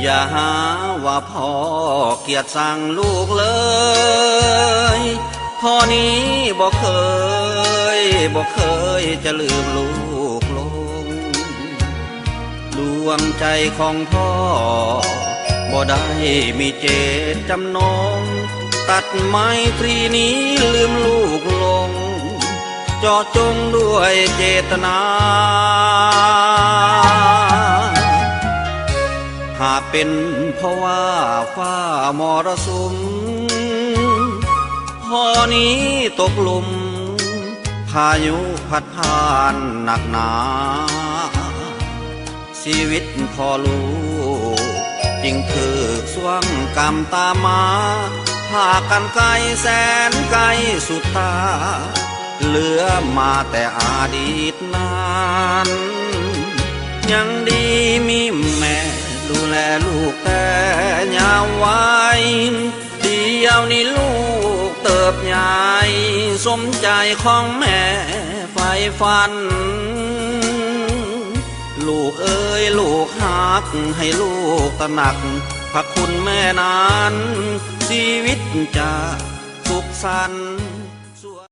อย่าหาว่าพ่อเกลียดสั่งลูกเลย พ่อนี้บอกเคยจะลืมลูกลงดวงใจของพ่อบ่ได้มีเจตจำนงตัดไมตรีนี้ลืมลูกลงเจาะจงด้วยเจตนาหากเป็นเพราะว่าฟ้ามรสุมพ่อนี้ตกหลุมพายุพัดผ่านหนักหนาชีวิตพ่อลูกจึงถือสวงกรรมตามมาพากันไกลแสนไกลสุดตาเหลือมาแต่อดีตนานยังดีมีแม่ดูแลลูกแต่ยามวัยเดียวนี้ลูกเติบใหญ่สมใจของแม่ไฟฟันลูกเอ้ยลูกหักให้ลูกตระหนักพระคุณแม่นั้นชีวิตจะสุขสันต์